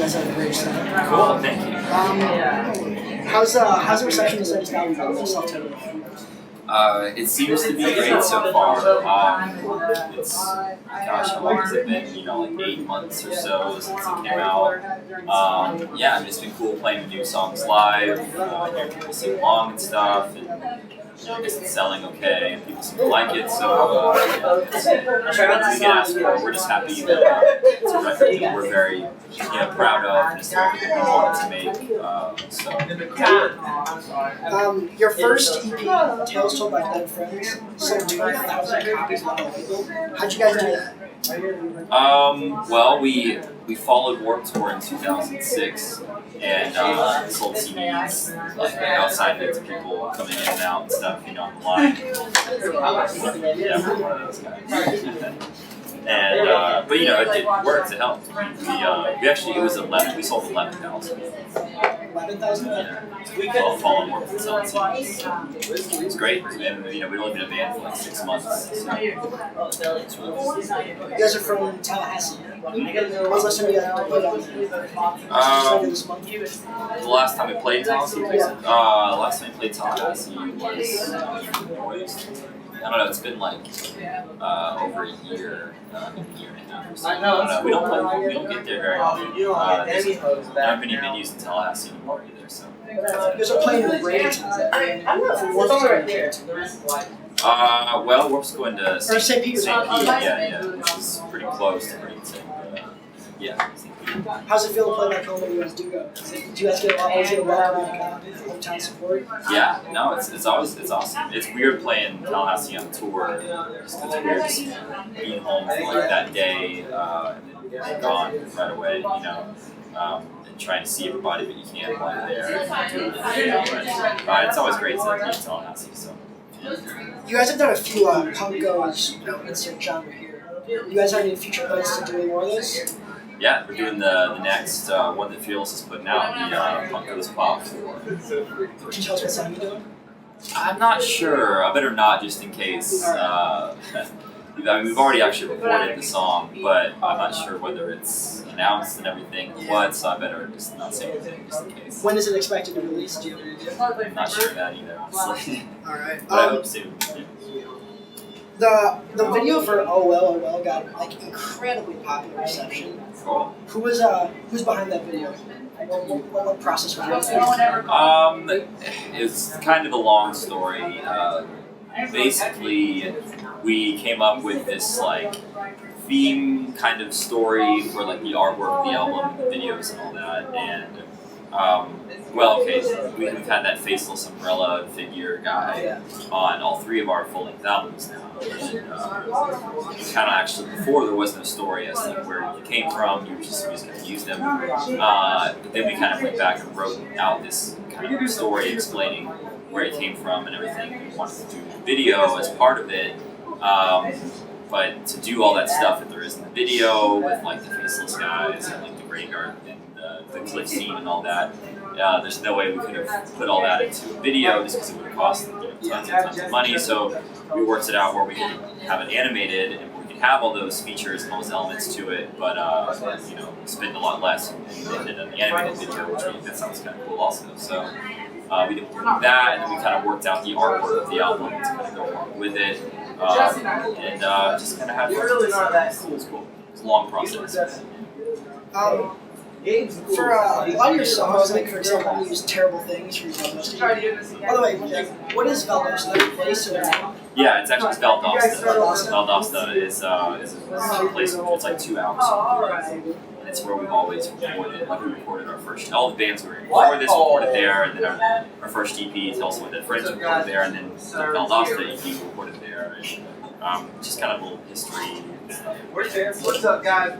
guys have a great set. Cool, thank you. How's the reception to this album going for self-titled? It seems to be great so far. It's, gosh, how long has it been? You know, like 8 months or so since it came out. Yeah, I mean, it's been cool playing the new songs live, hearing people sing along and stuff, and I guess it's selling okay, and people seem to like it, so it's nothing we can ask for. We're just happy that it's a record that we're very proud of, and it's the record that we wanted to make. Your first EP, Tales Told by Dead Friends, sold 20,000 copies on the label. How'd you guys do that? Well, we followed Warped Tour in 2006 and sold CDs like outside to people coming in and out and stuff, online. Yeah, we're one of those guys. And but it worked. It helped. We actually it was 11. We sold 11,000. 11,000? Yeah. Well, following Warped and selling CDs. It's great. And we've only been a band for like 6 months. So it's really cool. You guys are from Tallahassee. When was the last time you guys played on this month? The last time we played Tallahassee, last time we played Tallahassee was I don't know. It's been like over a year and a half or so. I don't know. We don't get there very often. There aren't many venues in Tallahassee anymore either. So. You guys are playing in Bradenton. Well, Warp's going to St. Peter's. Yeah, which is pretty close to Bradenton. Yeah. How's it feel to play back home when you guys do go? Do you guys get a lot of welcoming hometown support? Yeah, no, it's awesome. It's weird playing Tallahassee on tour, just because it's weird just being home for like that day and then gone right away, and trying to see everybody, but you can't play there. But it's always great to be in Tallahassee. So. You guys have done a few punk goes, insert genre here. You guys have any future plans to do more of those? Yeah, we're doing the next one that Fearless is putting out, the Punk Goes Pop. Can you tell us what song you're doing? I'm not sure. I better not, just in case. We've already actually recorded the song, but I'm not sure whether it's announced and everything what, so I better just not say anything, just in case. When is it expected to release? Do you have any idea? I'm not sure of that either, honestly. Alright. But I hope soon. The video for Oh Well got incredibly popular reception. Cool. Who's behind that video? What process was it? It's kind of a long story. Basically, we came up with this theme kind of story for the artwork of the album, the videos, and all that. And we've had that faceless umbrella figure guy on all 3 of our full-length albums now. And kind of actually, before there was no story as to where you came from, you were just going to use them. But then we kind of went back and wrote out this kind of story explaining where it came from and everything. We wanted to do a video as part of it. But to do all that stuff that there is in the video with the faceless guys and the graveyard and the cliff scene and all that, there's no way we could have put all that into a video just because it would have cost tons of money. So we worked it out where we could have it animated and we could have all those features and those elements to it, but spend a lot less and did an animated video, which that sounds kind of cool also. So we did that, and then we kind of worked out the artwork of the album to kind of go along with it. And just kind of had fun. It was cool. It was a long process. For a lot of your songs, for example, you use Terrible Things for your Valdosta. By the way, what is Valdosta? The place or the name? Yeah, it's actually Valdosta. Valdosta is a place it's 2 hours from here. And it's where we've always recorded. We recorded our first, all the bands we were in before this recorded there, and then our first EP, Tales Told by Dead Friends, recorded there, and then the Valdosta EP recorded there. And just kind of a little history. What's up, guys?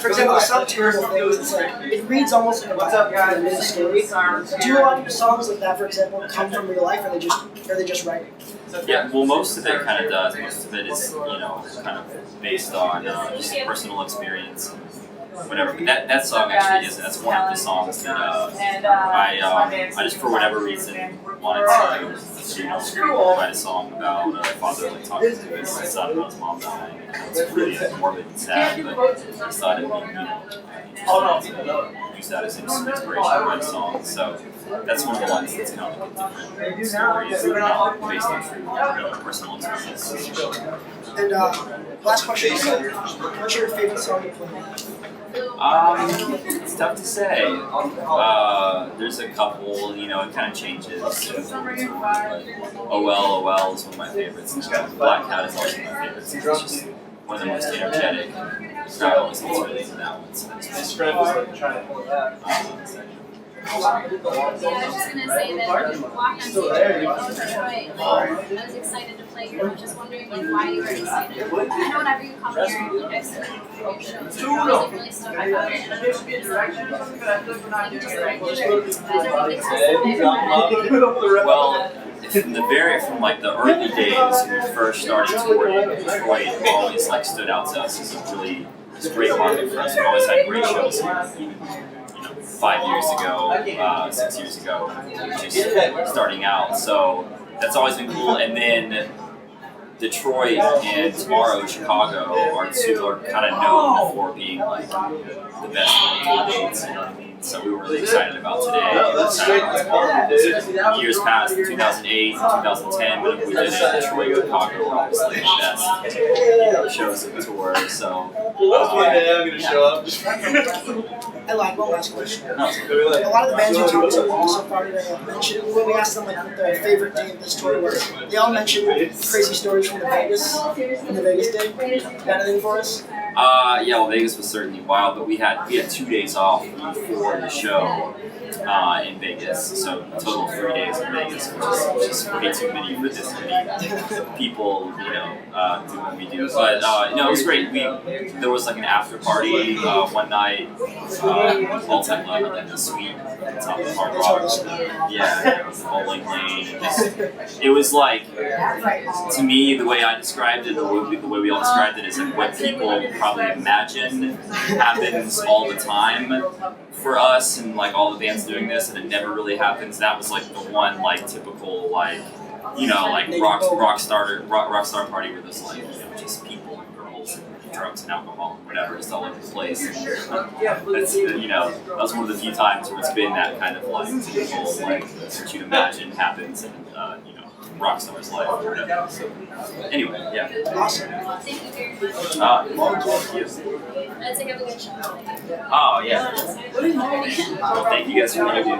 For example, some Terrible Things, it reads almost like a story. Do a lot of your songs like that, for example, come from real life, or are they just writing? Yeah, well, most of it kind of does. Most of it is, kind of based on just personal experience. whatever. But that song actually is, that's one of the songs that I just for whatever reason wanted to write a song about a father like talking to his son about his mom dying. It's really morbid and sad, but I decided to use that as inspiration to write a song. So that's one of the ones that's kind of different stories not based on true personal experiences. And last question, what's your favorite song to play? It's tough to say. There's a couple, it kind of changes. But Oh Well, Oh Well is one of my favorites. Black Cat is also my favorite. It's just one of the most energetic. Crowd always gets really into that one. So that's Yeah, I was just gonna say that walk on stage in Detroit, I was excited to play here. I was just wondering why you were excited. I know whenever you come here, you guys for your shows, you're always really stoked about it. And I'm just well, from like the early days when we first started touring, Detroit always like stood out to us as a really great market for us. We always had great shows here, even 5 years ago, 6 years ago, just starting out. So that's always been cool. And then Detroit and tomorrow Chicago are kind of known for being like the best tour dates. You know what I mean? So we were really excited about today. Years past, 2008, 2010, when we did it, Detroit and Chicago were obviously the best shows of the tour. So I'm gonna show up. I lied, one last question. A lot of the bands we talked to so far today mentioned, when we asked them like what their favorite day of this tour was, they all mentioned crazy stories from the Vegas day. Got anything for us? Yeah, well, Vegas was certainly wild, but we had 2 days off before the show in Vegas, so a total of 3 days in Vegas, which is way too many for this many people, do what we do. But it was great. There was like an after party one night, all time low, like the suite on top of Hard Rock. Yeah, it was the bowling lane. It was like, to me, the way I described it, the way we all described it, is like what people probably imagine happens all the time for us and like all the bands doing this, and it never really happens. That was like the one like typical like rock star party where there's like just people and girls and drugs and alcohol and whatever just all over the place. And, that was one of the few times where it's been that kind of like typical like what you'd imagine happens in rock star's life or whatever. So anyway, yeah. Awesome. Thank you very much. Thank you. Let's take a good show. Oh yeah. Well, thank you guys for the interview.